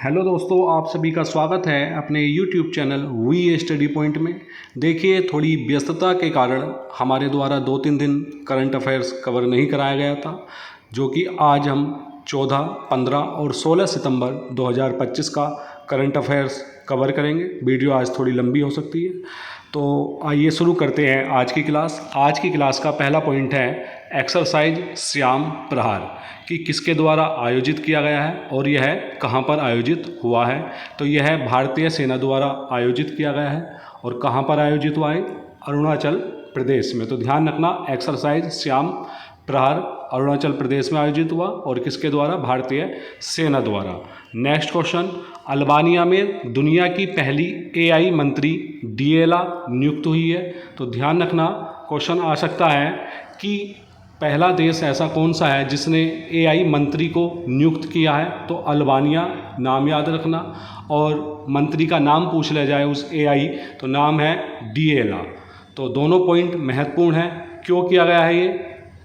Hello दोस्तों, आप सभी का स्वागत है अपने YouTube channel we study point में। देखिए, थोड़ी व्यस्तता के कारण हमारे द्वारा 2-3 दिन करंट अफेयर्स कवर नहीं कराया गया था, जो कि आज हम 14, 15 और 16 सितंबर 2025 का करंट अफेयर्स कवर करेंगे। वीडियो आज थोड़ी लंबी हो सकती है, तो आइए शुरू करते हैं आज की क्लास। आज की क्लास का पहला पॉइंट है एक्सरसाइज श्याम प्रहार कि किसके द्वारा आयोजित किया गया है और यह कहाँ पर आयोजित हुआ है। तो यह भारतीय सेना द्वारा आयोजित किया गया है और कहाँ पर आयोजित हुआ है? अरुणाचल प्रदेश में। तो ध्यान रखना, एक्सरसाइज श्याम प्रहार अरुणाचल प्रदेश में आयोजित हुआ और किसके द्वारा? भारतीय सेना द्वारा। नेक्स्ट क्वेश्चन, अल्बानिया में दुनिया की पहली एआई मंत्री डिएला नियुक्त हुई है। तो ध्यान रखना, क्वेश्चन आ सकता है कि पहला देश ऐसा कौन सा है जिसने एआई मंत्री को नियुक्त किया है? तो अल्बानिया, नाम याद रखना। और मंत्री का नाम पूछ लिया जाए उस एआई, तो नाम है डिएला। तो दोनों पॉइंट महत्वपूर्ण हैं। क्यों किया गया है ये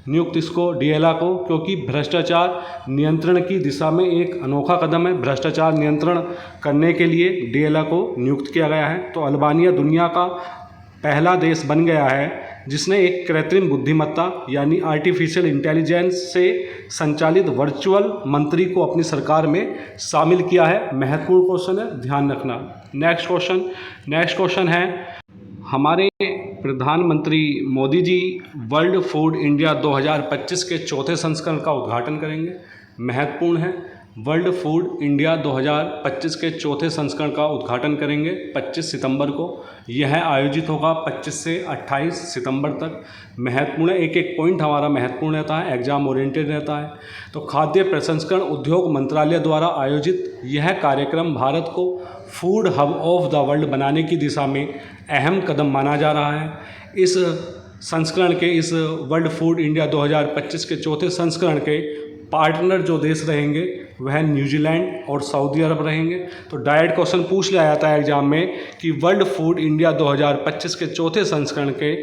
नियुक्त इसको, डिएला को? क्योंकि भ्रष्टाचार नियंत्रण की दिशा में एक अनोखा कदम है। भ्रष्टाचार नियंत्रण करने के लिए डिएला को नियुक्त किया गया है। तो अल्बानिया दुनिया का पहला देश बन गया है जिसने एक कृत्रिम बुद्धिमत्ता यानी आर्टिफिशियल इंटेलिजेंस से संचालित वर्चुअल मंत्री को अपनी सरकार में शामिल किया है। महत्वपूर्ण क्वेश्चन है, ध्यान रखना। नेक्स्ट क्वेश्चन है, हमारे प्रधानमंत्री Modi ji world food India 2025 के चौथे संस्करण का उद्घाटन करेंगे। महत्वपूर्ण है, वर्ल्ड फूड इंडिया 2025 के चौथे संस्करण का उद्घाटन करेंगे 25 सितंबर को। यह आयोजित होगा 25 से 28 सितंबर तक। महत्वपूर्ण है, एक एक पॉइंट हमारा महत्वपूर्ण रहता है, एग्जाम ओरिएंटेड रहता है। तो खाद्य प्रसंस्करण उद्योग मंत्रालय द्वारा आयोजित यह कार्यक्रम भारत को food hub of the world बनाने की दिशा में अहम कदम माना जा रहा है। इस संस्करण के, इस वर्ल्ड फूड इंडिया 2025 के चौथे संस्करण के पार्टनर जो देश रहेंगे वह न्यूजीलैंड और सऊदी अरब रहेंगे। तो डायरेक्ट क्वेश्चन पूछ लिया जाता है एग्जाम में कि वर्ल्ड फूड इंडिया 2025 के चौथे संस्करण के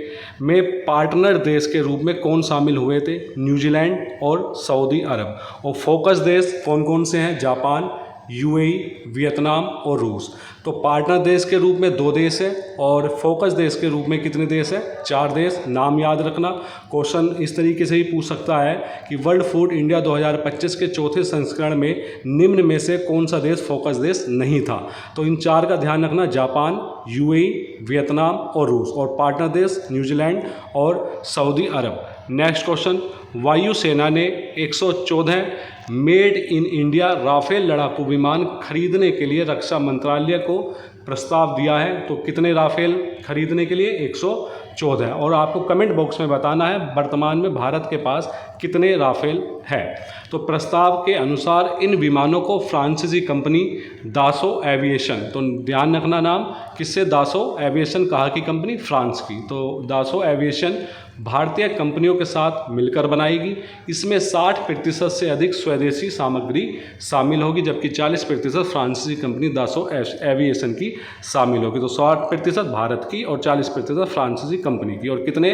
में पार्टनर देश के रूप में कौन शामिल हुए थे? न्यूजीलैंड और सऊदी अरब। और फोकस देश कौन कौन से हैं? जापान, यूएई, वियतनाम और रूस। तो पार्टनर देश के रूप में 2 देश है और फोकस देश के रूप में कितने देश है? 4 देश। नाम याद रखना, क्वेश्चन इस तरीके से ही पूछ सकता है कि वर्ल्ड फूड इंडिया 2025 के चौथे संस्करण में निम्न में से कौन सा देश फोकस देश नहीं था? तो इन 4 का ध्यान रखना, जापान, यूएई, वियतनाम और रूस। और पार्टनर देश न्यूजीलैंड और सऊदी अरब। नेक्स्ट क्वेश्चन, वायुसेना ने 114 मेड इन इंडिया राफेल लड़ाकू विमान खरीदने के लिए रक्षा मंत्रालय को प्रस्ताव दिया है। तो कितने राफेल खरीदने के लिए? 114। और आपको कमेंट बॉक्स में बताना है वर्तमान में भारत के पास कितने राफेल है। तो प्रस्ताव के अनुसार इन विमानों को फ्रांसीसी कंपनी दासो एविएशन, तो ध्यान रखना नाम, किससे? दासो एविएशन कहा की कंपनी? फ्रांस की। तो दासो एविएशन भारतीय कंपनियों के साथ मिलकर बनाएगी। इसमें 60% से अधिक स्वदेशी सामग्री शामिल होगी, जबकि 40% फ्रांसीसी कंपनी दासो एविएशन की शामिल होगी। तो 60% भारत की और 40% फ्रांसीसी कंपनी की। और कितने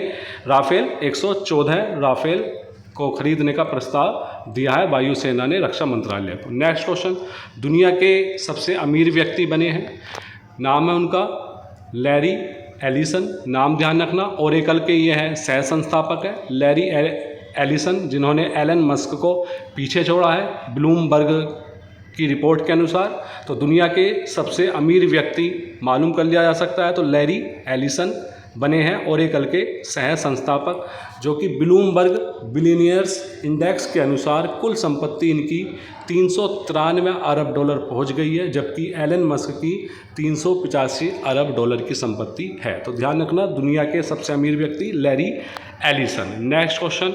राफेल? 114 राफेल को खरीदने का प्रस्ताव दिया है वायुसेना ने रक्षा मंत्रालय को। नेक्स्ट क्वेश्चन, दुनिया के सबसे अमीर व्यक्ति बने हैं, नाम है उनका लैरी एलिसन। नाम ध्यान रखना, ओरेकल के ये हैं सह संस्थापक है लैरी एलिसन, जिन्होंने एलन मस्क को पीछे छोड़ा है ब्लूमबर्ग की रिपोर्ट के अनुसार। तो दुनिया के सबसे अमीर व्यक्ति मालूम कर लिया जा सकता है, तो लैरी एलिसन बने हैं ओरेकल के सह संस्थापक, जो कि ब्लूमबर्ग बिलियनियर्स इंडेक्स के अनुसार कुल संपत्ति इनकी 393 अरब डॉलर पहुंच गई है, जबकि एलन मस्क की 385 अरब डॉलर की संपत्ति है। तो ध्यान रखना, दुनिया के सबसे अमीर व्यक्ति लैरी एलिसन। नेक्स्ट क्वेश्चन,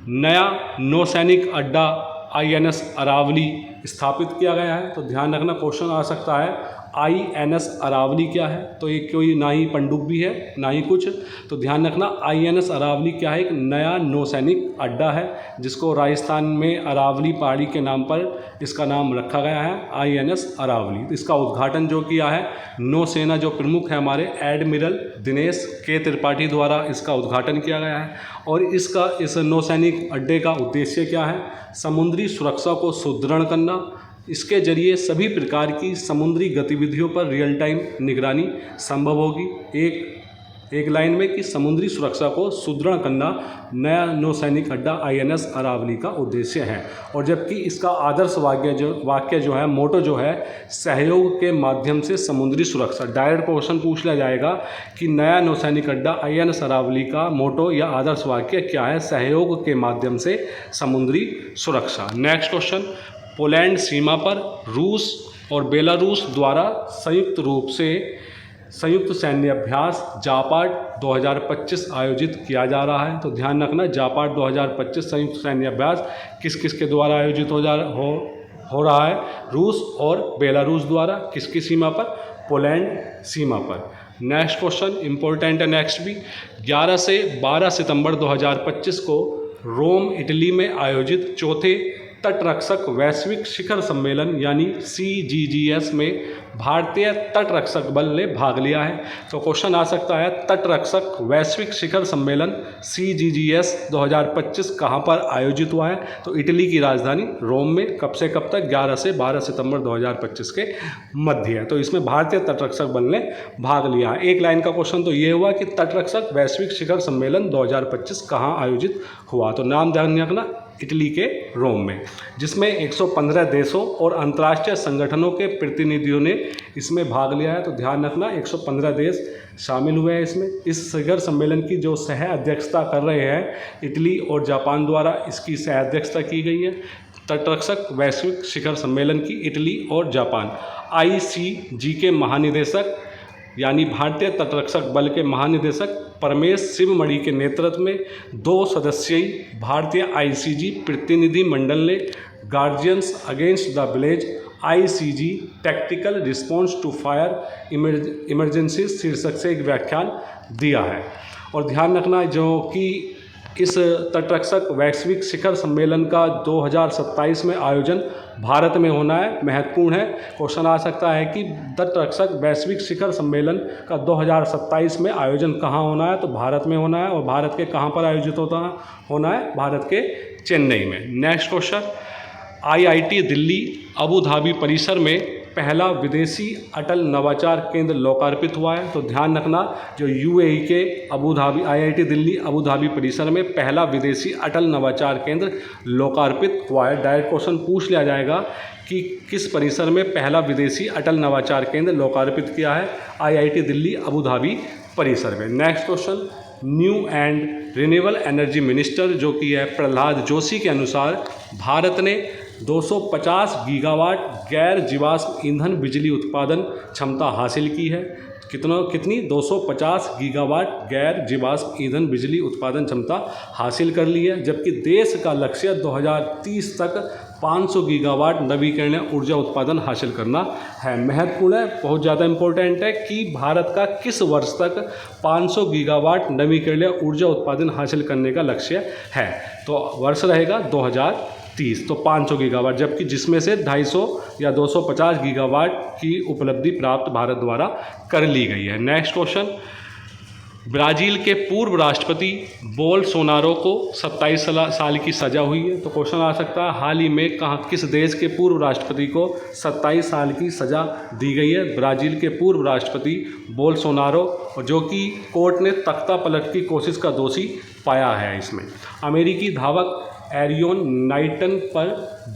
नया नौसैनिक अड्डा INS अरावली स्थापित किया गया है। तो ध्यान रखना, क्वेश्चन आ सकता है INS अरावली क्या है? तो ये कोई ना ही पनडुब्बी है ना ही कुछ। तो ध्यान रखना, INS अरावली क्या है? एक नया नौसैनिक अड्डा है जिसको राजस्थान में अरावली पहाड़ी के नाम पर इसका नाम रखा गया है, INS अरावली। इसका उद्घाटन जो किया है नौसेना जो प्रमुख है हमारे एडमिरल दिनेश के त्रिपाठी द्वारा इसका उद्घाटन किया गया है। और इस नौसैनिक अड्डे का उद्देश्य क्या है? समुद्री सुरक्षा को सुदृढ़ करना, इसके जरिए सभी प्रकार की समुद्री गतिविधियों पर रियल टाइम निगरानी संभव होगी। एक लाइन में कि समुद्री सुरक्षा को सुदृढ़ करना नया नौसैनिक अड्डा INS अरावली का उद्देश्य है। और जबकि इसका आदर्श वाक्य जो है, मोटो जो है, सहयोग के माध्यम से समुद्री सुरक्षा। डायरेक्ट क्वेश्चन पूछ लिया जाएगा कि नया नौसैनिक अड्डा INS अरावली का मोटो या आदर्श वाक्य क्या है? सहयोग के माध्यम से समुद्री सुरक्षा। नेक्स्ट क्वेश्चन, पोलैंड सीमा पर रूस और बेलारूस द्वारा संयुक्त सैन्य अभ्यास जापाड 2025 आयोजित किया जा रहा है। तो ध्यान रखना, जापाड 2025 संयुक्त सैन्य अभ्यास किस किस के द्वारा आयोजित हो रहा है? रूस और बेलारूस द्वारा। किसकी सीमा पर? पोलैंड सीमा पर। नेक्स्ट क्वेश्चन इंपॉर्टेंट है, नेक्स्ट भी। 11 से 12 सितंबर 2025 को रोम इटली में आयोजित चौथे तटरक्षक वैश्विक शिखर सम्मेलन यानी CGGS में भारतीय तटरक्षक बल ने भाग लिया है। तो क्वेश्चन आ सकता है, तटरक्षक वैश्विक शिखर सम्मेलन CGGS 2025 कहाँ पर आयोजित हुआ है? तो इटली की राजधानी रोम में। कब से कब तक? 11 से 12 सितंबर 2025 के मध्य है। तो इसमें भारतीय तटरक्षक बल ने भाग लिया है। एक लाइन का क्वेश्चन तो ये हुआ कि तटरक्षक वैश्विक शिखर सम्मेलन 2025 कहाँ आयोजित हुआ? तो नाम ध्यान रखना, इटली के रोम में, जिसमें 115 देशों और अंतर्राष्ट्रीय संगठनों के प्रतिनिधियों ने इसमें भाग लिया है। तो ध्यान रखना, 115 देश शामिल हुए हैं इसमें। इस शिखर सम्मेलन की जो सह अध्यक्षता कर रहे हैं इटली और जापान द्वारा इसकी सह अध्यक्षता की गई है। तटरक्षक वैश्विक शिखर सम्मेलन की इटली और जापान। ICG के महानिदेशक यानी भारतीय तटरक्षक बल के महानिदेशक परमेश शिवमणि के नेतृत्व में 2 सदस्यीय भारतीय ICG प्रतिनिधि मंडल ने guardians against the village ICG tactical response to fire emergency शीर्षक से एक व्याख्यान दिया है। और ध्यान रखना, जो कि इस तटरक्षक वैश्विक शिखर सम्मेलन का 2027 में आयोजन भारत में होना है, महत्वपूर्ण है। क्वेश्चन आ सकता है कि तटरक्षक वैश्विक शिखर सम्मेलन का 2027 में आयोजन कहाँ होना है? तो भारत में होना है। और भारत के कहाँ पर आयोजित होना है? भारत के चेन्नई में। Next question, IIT Delhi Abu Dhabi परिसर में पहला विदेशी अटल नवाचार केंद्र लोकार्पित हुआ है। तो ध्यान रखना, जो UAE के IIT दिल्ली अबू धाबी परिसर में पहला विदेशी अटल नवाचार केंद्र लोकार्पित हुआ है। डायरेक्ट क्वेश्चन पूछ लिया जाएगा कि किस परिसर में पहला विदेशी अटल नवाचार केंद्र लोकार्पित किया है? IIT दिल्ली अबू धाबी परिसर में। Next question, new and renewable energy minister जो कि है प्रहलाद जोशी के अनुसार भारत ने 250 गीगावाट गैर जीवाश्म ईंधन बिजली उत्पादन क्षमता हासिल की है। कितनी? 250 गीगावाट गैर जीवाश्म ईंधन बिजली उत्पादन क्षमता हासिल कर ली है। जबकि देश का लक्ष्य 2030 तक 500 गीगावाट नवीकरणीय ऊर्जा उत्पादन हासिल करना है। महत्वपूर्ण है, बहुत ज़्यादा इम्पोर्टेंट है कि भारत का किस वर्ष तक 500 गीगावाट नवीकरणीय ऊर्जा उत्पादन हासिल करने का लक्ष्य है? तो वर्ष रहेगा 2030। तो 500 गीगावाट, जबकि जिसमें से 250 या 250 गीगावाट की उपलब्धि प्राप्त भारत द्वारा कर ली गई है। नेक्स्ट क्वेश्चन, ब्राज़ील के पूर्व राष्ट्रपति बोल्सोनारो को 27 साल की सज़ा हुई है। तो क्वेश्चन आ सकता है, हाल ही में किस देश के पूर्व राष्ट्रपति को 27 साल की सज़ा दी गई है? ब्राज़ील के पूर्व राष्ट्रपति बोल्सोनारो, जो कि कोर्ट ने तख्ता पलट की कोशिश का दोषी पाया है। इसमें अमेरिकी धावक एरियोन नाइटन पर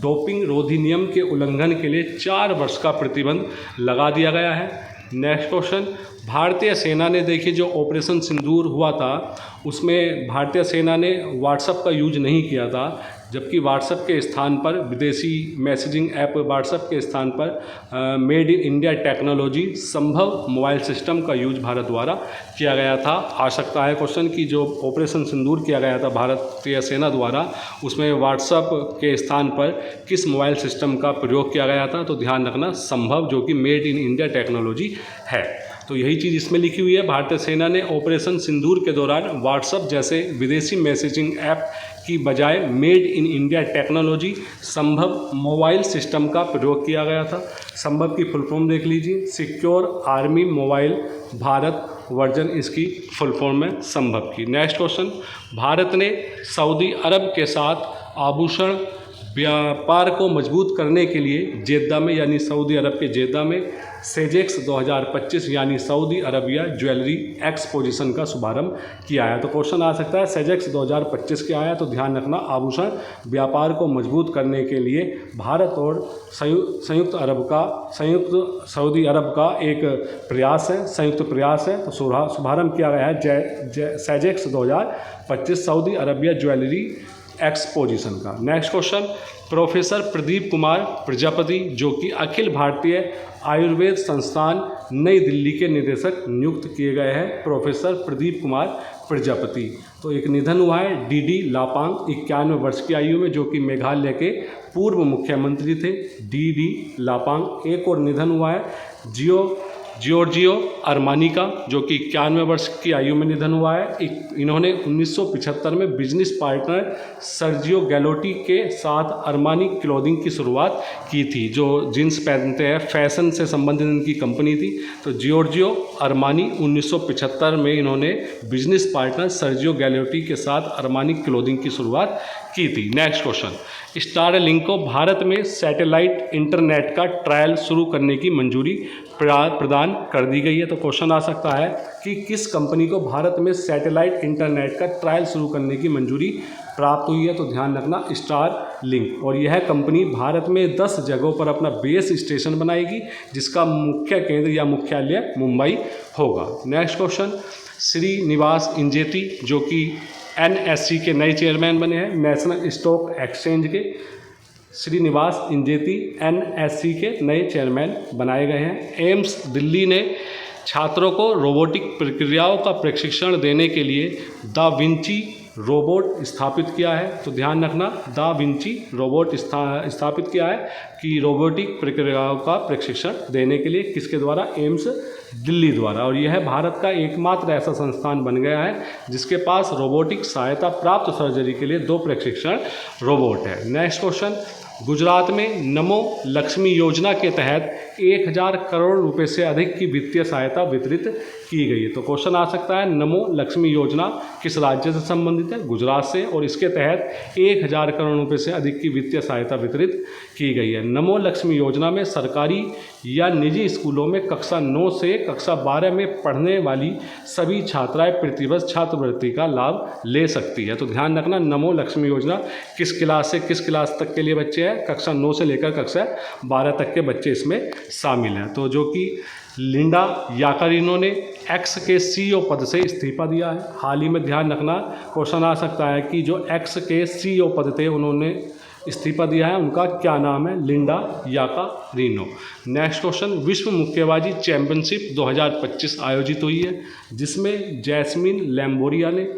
डोपिंग रोधी नियम के उल्लंघन के लिए 4 वर्ष का प्रतिबंध लगा दिया गया है। नेक्स्ट क्वेश्चन, भारतीय सेना ने देखिए जो ऑपरेशन सिंदूर हुआ था उसमें भारतीय सेना ने व्हाट्सएप का यूज नहीं किया था, जबकि व्हाट्सएप के स्थान पर विदेशी मैसेजिंग ऐप व्हाट्सएप के स्थान पर मेड इन इंडिया टेक्नोलॉजी संभव मोबाइल सिस्टम का यूज भारत द्वारा किया गया था। आ सकता है क्वेश्चन कि जो ऑपरेशन सिंदूर किया गया था भारतीय सेना द्वारा, उसमें व्हाट्सएप के स्थान पर किस मोबाइल सिस्टम का प्रयोग किया गया था? तो ध्यान रखना, संभव, जो कि मेड इन इंडिया टेक्नोलॉजी है। तो यही चीज़ इसमें लिखी हुई है। भारतीय सेना ने ऑपरेशन सिंदूर के दौरान व्हाट्सएप जैसे विदेशी मैसेजिंग ऐप की बजाय मेड इन इंडिया टेक्नोलॉजी संभव मोबाइल सिस्टम का प्रयोग किया गया था। संभव की फुल फॉर्म देख लीजिए, secure army mobile Bharat version इसकी फुल फॉर्म है संभव की। नेक्स्ट क्वेश्चन, भारत ने सऊदी अरब के साथ आभूषण व्यापार को मजबूत करने के लिए जेद्दा में यानी सऊदी अरब के जेद्दा में सेजेक्स 2025 यानी सऊदी अरबिया ज्वेलरी एक्सपोजिशन का शुभारंभ किया है। तो क्वेश्चन आ सकता है सेजेक्स 2025 क्या है, तो ध्यान रखना आभूषण व्यापार को मजबूत करने के लिए भारत और संयुक्त सऊदी अरब का एक प्रयास है, संयुक्त प्रयास है। तो शुभारंभ किया गया है सेजेक्स 2025 सऊदी अरबिया ज्वेलरी एक्सपोजिशन का। Next question, professor Pradeep Kumar Prajapati जो कि अखिल भारतीय आयुर्वेद संस्थान नई दिल्ली के निदेशक नियुक्त किए गए हैं। प्रोफेसर प्रदीप कुमार प्रजापति, तो एक निधन हुआ है डीडी लापांग 91 वर्ष की आयु में, जो कि मेघालय के पूर्व मुख्यमंत्री थे डीडी लापांग। एक और निधन हुआ है जियोर्जियो अरमानी का, जो कि 91 वर्ष की आयु में निधन हुआ है। इन्होंने 1975 में बिजनेस पार्टनर सर्जियो गैलोटी के साथ अरमानी क्लोथिंग की शुरुआत की थी, जो जींस पहनते हैं, फैशन से संबंधित इनकी कंपनी थी। तो जियोर्जियो अरमानी 1975 में इन्होंने बिजनेस पार्टनर सर्जियो गैलोटी के साथ अरमानी क्लोथिंग की शुरुआत की थी। नेक्स्ट क्वेश्चन, स्टारलिंक को भारत में सैटेलाइट इंटरनेट का ट्रायल शुरू करने की मंजूरी प्रदान कर दी गई है। तो क्वेश्चन आ सकता है कि किस कंपनी को भारत में सैटेलाइट इंटरनेट का ट्रायल शुरू करने की मंजूरी प्राप्त हुई है, तो ध्यान रखना स्टारलिंक। और यह कंपनी भारत में 10 जगहों पर अपना बेस स्टेशन बनाएगी, जिसका मुख्य केंद्र या मुख्यालय मुंबई होगा। नेक्स्ट क्वेश्चन, श्रीनिवास इंजेती जो कि NSE के नए चेयरमैन बने हैं, नेशनल स्टॉक एक्सचेंज के श्रीनिवास इंजेती NSE के नए चेयरमैन बनाए गए हैं। एम्स दिल्ली ने छात्रों को रोबोटिक प्रक्रियाओं का प्रशिक्षण देने के लिए दा विंची रोबोट स्थापित किया है। तो ध्यान रखना दा विंची रोबोट स्थापित किया है कि रोबोटिक प्रक्रियाओं का प्रशिक्षण देने के लिए, किसके द्वारा, एम्स दिल्ली द्वारा। और यह भारत का एकमात्र ऐसा संस्थान बन गया है जिसके पास रोबोटिक सहायता प्राप्त सर्जरी के लिए 2 प्रशिक्षण रोबोट है। नेक्स्ट क्वेश्चन, गुजरात में नमो लक्ष्मी योजना के तहत 1000 करोड़ रुपए से अधिक की वित्तीय सहायता वितरित की गई है। तो क्वेश्चन आ सकता है नमो लक्ष्मी योजना किस राज्य से संबंधित है, गुजरात से, और इसके तहत 1000 करोड़ रुपए से अधिक की वित्तीय सहायता वितरित की गई है। नमो लक्ष्मी योजना में सरकारी या निजी स्कूलों में कक्षा 9 से कक्षा 12 में पढ़ने वाली सभी छात्राएं प्रतिवर्ष छात्रवृत्ति का लाभ ले सकती है। तो ध्यान रखना नमो लक्ष्मी योजना किस क्लास से किस क्लास तक के लिए बच्चे हैं, कक्षा 9 से लेकर कक्षा 12 तक के बच्चे इसमें शामिल हैं। तो जो कि लिंडा याकारिनो ने एक्स के CEO पद से इस्तीफा दिया है हाल ही में। ध्यान रखना क्वेश्चन आ सकता है कि जो एक्स के CEO पद थे उन्होंने इस्तीफा दिया है, उनका क्या नाम है, लिंडा याकारिनो। नेक्स्ट क्वेश्चन, विश्व मुक्केबाजी चैंपियनशिप 2025 आयोजित हुई है, जिसमें जैस्मिन लैम्बोरिया ने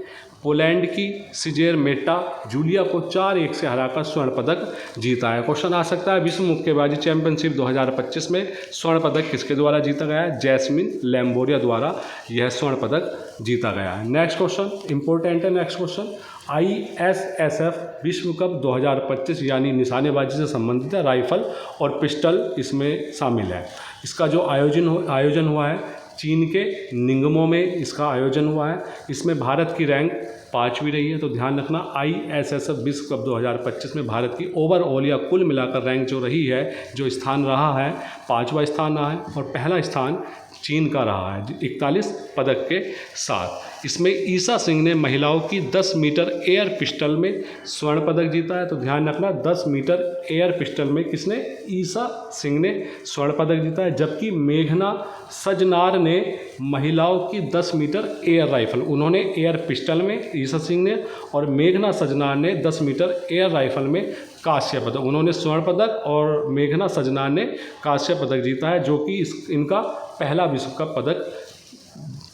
पोलैंड की सिजेर मेटा जूलिया को 4-1 से हराकर स्वर्ण पदक जीता है। क्वेश्चन आ सकता है विश्व मुक्केबाजी चैंपियनशिप 2025 में स्वर्ण पदक किसके द्वारा जीता गया है, जैस्मिन लैम्बोरिया द्वारा यह स्वर्ण पदक जीता गया है। नेक्स्ट क्वेश्चन इंपॉर्टेंट है। नेक्स्ट क्वेश्चन, ISSF विश्व कप 2025 यानी निशानेबाजी से संबंधित है, राइफल और पिस्टल इसमें शामिल है। इसका जो आयोजन हुआ है चीन के निंगमो में इसका आयोजन हुआ है। इसमें भारत की रैंक 5वीं रही है। तो ध्यान रखना ISSF विश्व कप 2025 में भारत की ओवरऑल या कुल मिलाकर रैंक जो रही है, जो स्थान रहा है, 5वां स्थान रहा है और पहला स्थान चीन का रहा है 41 पदक के साथ। इसमें ईसा सिंह ने महिलाओं की 10 मीटर एयर पिस्टल में स्वर्ण पदक जीता है। तो ध्यान रखना 10 मीटर एयर पिस्टल में किसने, ईसा सिंह ने स्वर्ण पदक जीता है। जबकि मेघना सजनार ने महिलाओं की 10 मीटर एयर राइफल, उन्होंने एयर पिस्टल में ईसा सिंह ने, और मेघना सजनार ने 10 मीटर एयर राइफल में कांस्य पदक, उन्होंने स्वर्ण पदक और मेघना सजनार ने कांस्य पदक जीता है, जो कि इनका पहला विश्व कप पदक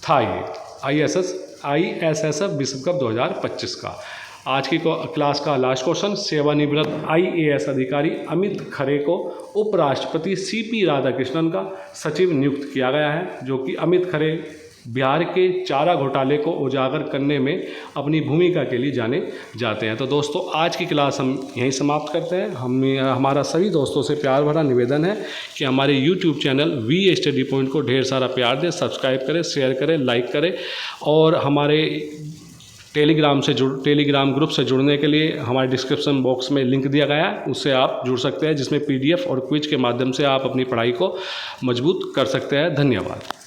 था। ये ISSF विश्व कप 2025 का। आज की क्लास का लास्ट क्वेश्चन, सेवानिवृत्त IAS अधिकारी अमित खरे को उपराष्ट्रपति CP राधाकृष्णन का सचिव नियुक्त किया गया है। जो कि अमित खरे बिहार के चारा घोटाले को उजागर करने में अपनी भूमिका के लिए जाने जाते हैं। तो दोस्तों आज की क्लास हम यहीं समाप्त करते हैं। हमारा सभी दोस्तों से प्यार भरा निवेदन है कि हमारे YouTube channel VA study point को ढेर सारा प्यार दें, सब्सक्राइब करें, शेयर करें, लाइक करें और हमारे टेलीग्राम ग्रुप से जुड़ने के लिए हमारे डिस्क्रिप्शन बॉक्स में लिंक दिया गया है, उससे आप जुड़ सकते हैं, जिसमें PDF और क्विज के माध्यम से आप अपनी पढ़ाई को मजबूत कर सकते हैं। धन्यवाद।